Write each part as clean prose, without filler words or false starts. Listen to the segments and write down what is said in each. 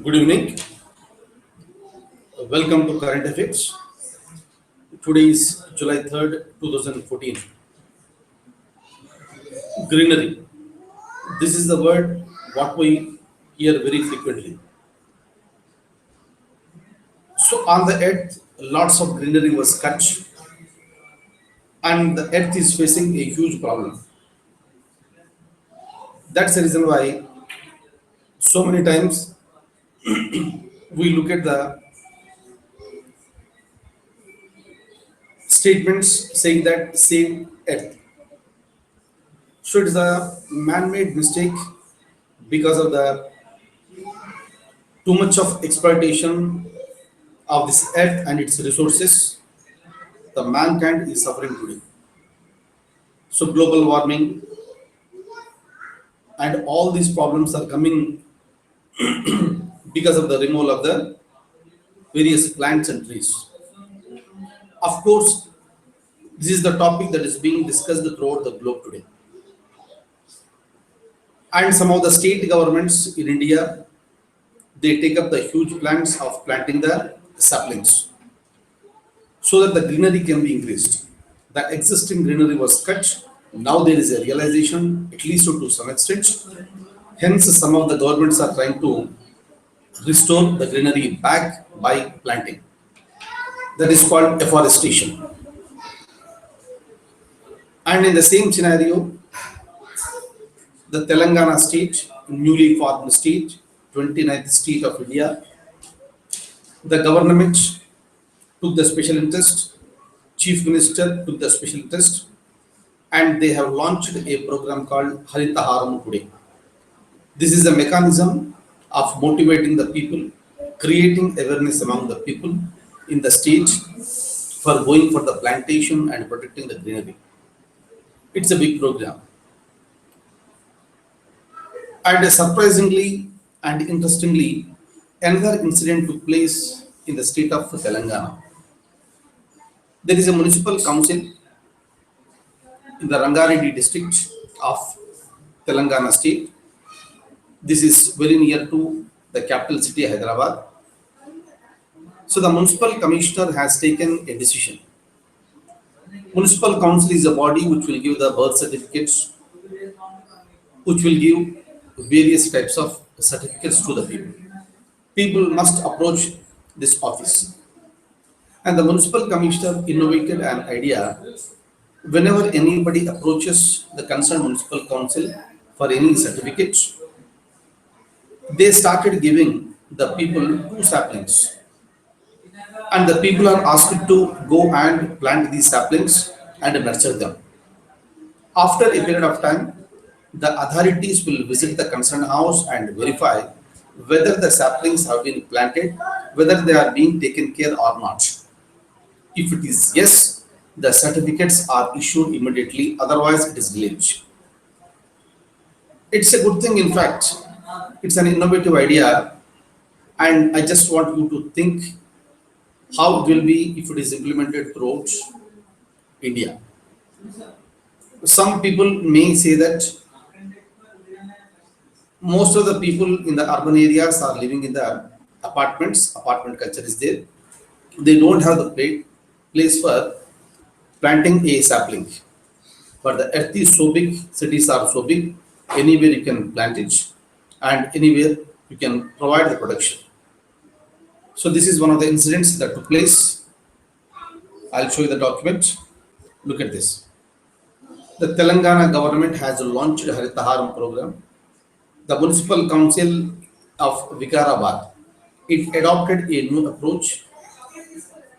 Good evening. Welcome to Current Affairs. Today is July 3rd, 2014. Greenery. This is the word what we hear very frequently. So on the earth, lots of greenery was cut, and the earth is facing a huge problem. That's the reason why so many times we look at the statements saying that save earth. So it is a man-made mistake because of the too much of exploitation of this earth and its resources. The mankind is suffering today. So global warming and all these problems are coming because of the removal of the various plants and trees. Of course, this is the topic that is being discussed throughout the globe today. And some of the state governments in India, they take up the huge plans of planting the saplings so that the greenery can be increased. The existing greenery was cut. Now there is a realization, at least to some extent. Hence, some of the governments are trying to restore the greenery back by planting. That is called afforestation. And in the same scenario, the Telangana state, newly formed state, 29th state of India, the government took the special interest, chief minister took the special interest, and they have launched a program called Harita Haram today. This is a mechanism of motivating the people, creating awareness among the people in the state for going for the plantation and protecting the greenery. It's a big program. And surprisingly and interestingly, another incident took place in the state of Telangana. There is a municipal council in the Rangareddy district of Telangana state. This is very near to the capital city Hyderabad. So the municipal commissioner has taken a decision. Municipal council is a body which will give the birth certificates, which will give various types of certificates to the people. People must approach this office. And the municipal commissioner innovated an idea. Whenever anybody approaches the concerned municipal council for any certificate, they started giving the people two saplings. And the people are asked to go and plant these saplings and nurture them. After a period of time, the authorities will visit the concerned house and verify whether the saplings have been planted, whether they are being taken care or not. If it is yes, the certificates are issued immediately, otherwise it is delayed. It's a good thing, in fact. It's an innovative idea, and I just want you to think how it will be if it is implemented throughout India. Some people may say that most of the people in the urban areas are living in the apartments. Apartment culture is there. They don't have the place for planting a sapling. But the earth is so big, cities are so big, anywhere you can plant it, and anywhere you can provide the protection. So this is one of the incidents that took place. I'll show you the document. Look at this. The Telangana government has launched a Harita Haram program. The municipal council of Vikarabad, it adopted a new approach.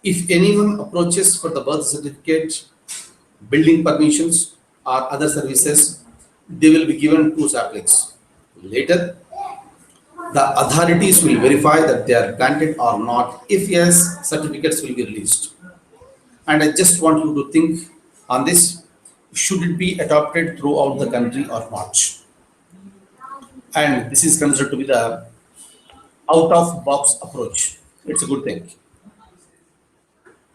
If anyone approaches for the birth certificate, building permissions, or other services, they will be given two saplings. Later, the authorities will verify that they are planted or not. If yes, certificates will be released. And I just want you to think on this. Should it be adopted throughout the country or not? And this is considered to be the out-of-box approach. It's a good thing.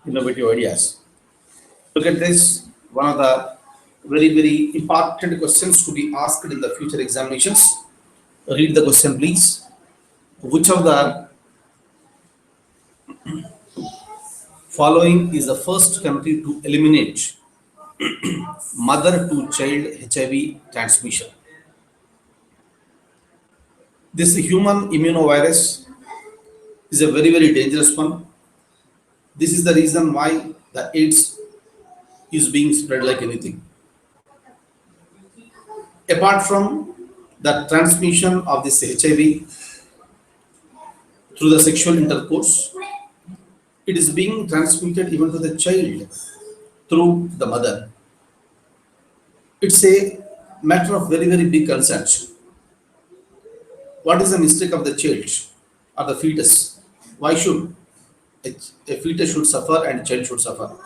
Innovative ideas. Look at this. One of the very, very important questions to be asked in the future examinations. Read the question, please. Which of the following is the first country to eliminate mother to child HIV transmission? This human immunovirus is a very, very dangerous one. This is the reason why the AIDS is being spread like anything. Apart from the transmission of this HIV through the sexual intercourse, it is being transmitted even to the child through the mother. It's a matter of very, very big concern. What is the mistake of the child or the fetus? Why should a fetus should suffer and a child should suffer?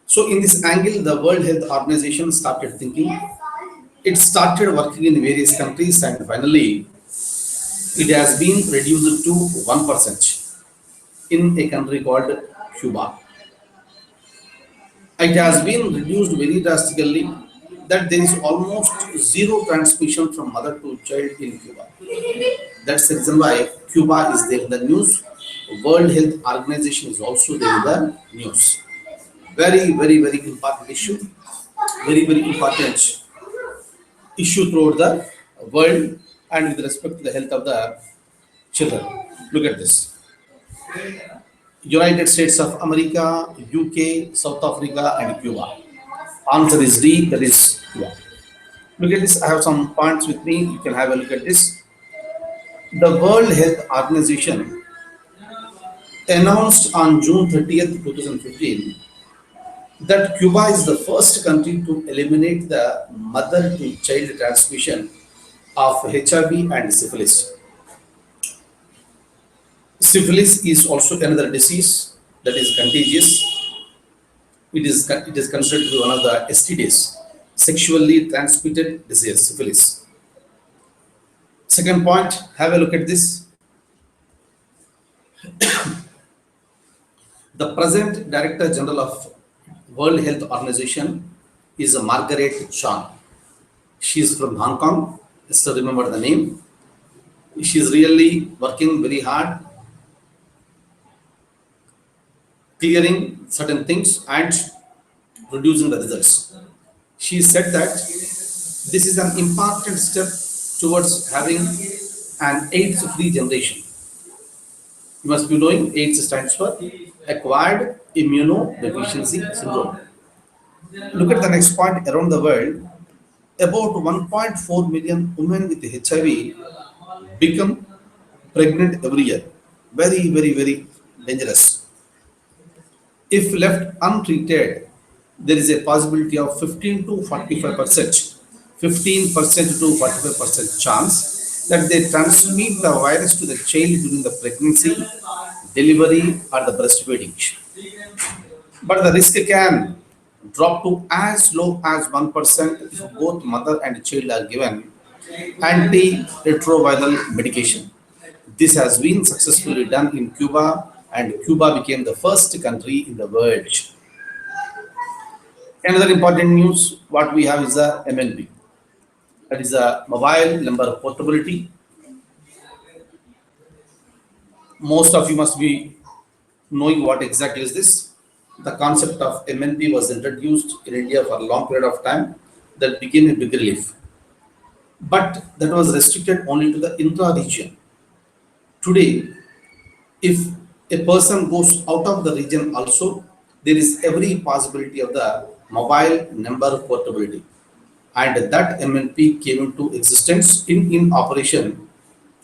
So in this angle, the World Health Organization started thinking. It started working in various countries and finally it has been reduced to 1% in a country called Cuba. It has been reduced very drastically that there is almost zero transmission from mother to child in Cuba. That's the reason why Cuba is there in the news. World Health Organization is also there in the news. Very, very, very important issue. Very, very important issue throughout the world and with respect to the health of the children. Look at this. United States of America, UK, South Africa, and Cuba. Answer is D, that is Cuba. Look at this. I have some points with me. You can have a look at this. The World Health Organization announced on June 30th, 2015, that Cuba is the first country to eliminate the mother to child transmission of HIV and syphilis. Syphilis is also another disease that is contagious. It is considered to be one of the STDs, sexually transmitted disease, syphilis. Second point, have a look at this. The present Director General of World Health Organization is Margaret Chan. She is from Hong Kong. Still remember the name. She is really working very hard, clearing certain things and producing the results. She said that this is an important step towards having an AIDS-free generation. You must be knowing AIDS stands for acquired immunodeficiency syndrome. Look at the next point. Around the world, about 1.4 million women with HIV become pregnant every year. Very, very, very dangerous. If left untreated, there is a possibility of 15 to 45%, 15% to 45% chance that they transmit the virus to the child during the pregnancy, delivery, or the breastfeeding. But the risk can drop to as low as 1% if both mother and child are given antiretroviral medication. This has been successfully done in Cuba, and Cuba became the first country in the world. Another important news, what we have is the MNP. That is a mobile number portability. Most of you must be knowing what exactly is this. The concept of MNP was introduced in India for a long period of time. That became a big relief. But that was restricted only to the intra-region. Today, if a person goes out of the region also, there is every possibility of the mobile number portability. And that MNP came into existence in operation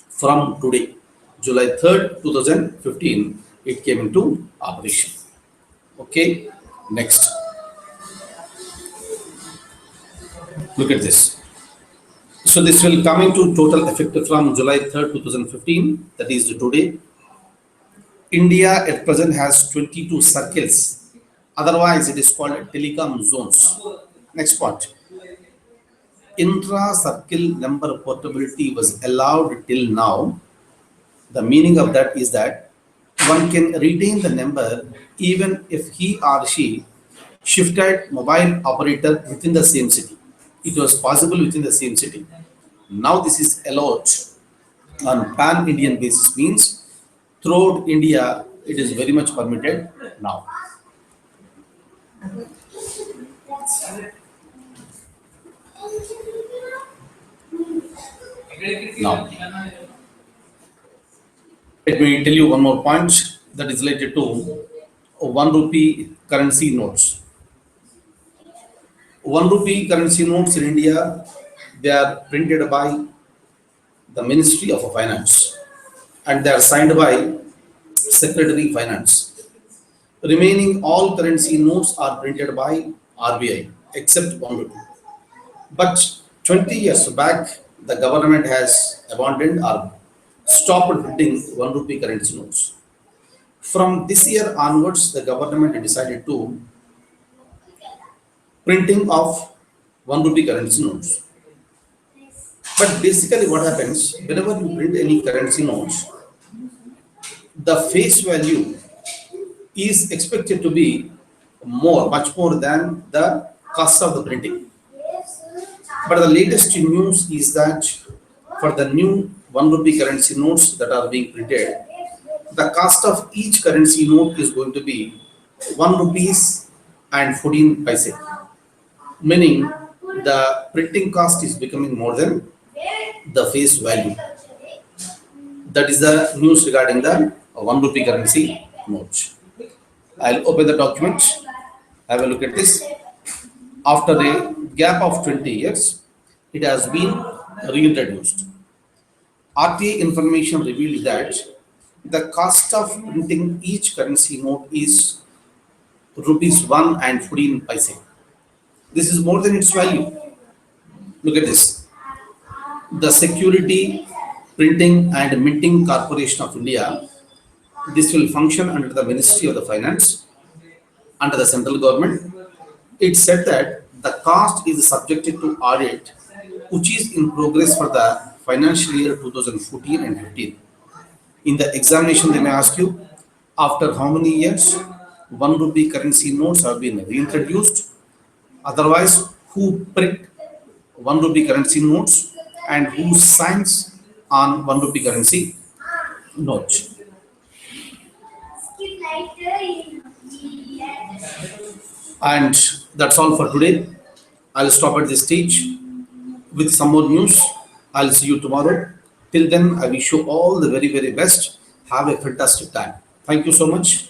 from today, July 3rd, 2015, it came into operation. Okay, next. Look at this. So this will come into total effect from July 3rd, 2015, that is today. India at present has 22 circles. Otherwise, it is called telecom zones. Next point. Intra-circle number portability was allowed till now. The meaning of that is that one can retain the number even if he or she shifted mobile operator within the same city. It was possible within the same city. Now this is allowed. on pan-Indian basis means throughout India it is very much permitted now. Now, let me tell you one more point that is related to 1 rupee currency notes. 1 rupee currency notes in India, they are printed by the Ministry of Finance and they are signed by Secretary Finance. Remaining all currency notes are printed by RBI except 1 rupee. But 20 years back, the government has abandoned or stopped printing 1 rupee currency notes. From this year onwards, the government decided to printing of 1 rupee currency notes. But basically, what happens whenever you print any currency notes, the face value is expected to be much more than the cost of the printing. But the latest news is that for the new 1 rupee currency notes that are being printed, the cost of each currency note is going to be 1 rupees and 14 paise, meaning the printing cost is becoming more than the face value. That is the news regarding the 1 rupee currency note. I'll open the document, have a look at this. After a gap of 20 years, it has been reintroduced. RTA information revealed that the cost of printing each currency note is rupees 1 and 14 paise. This is more than its value. Look at this. The Security Printing and Minting Corporation of India, this will function under the Ministry of the Finance, under the central government. It said that the cost is subjected to audit, which is in progress for the financial year 2014 and 15. In the examination, they may ask you, after how many years 1 rupee currency notes have been reintroduced? Otherwise, who print 1 rupee currency notes and who signs on 1 rupee currency note? And that's all for today. I'll stop at this stage with some more news. I'll see you tomorrow. Till then, I wish you all the very, very best. Have a fantastic time. Thank you so much.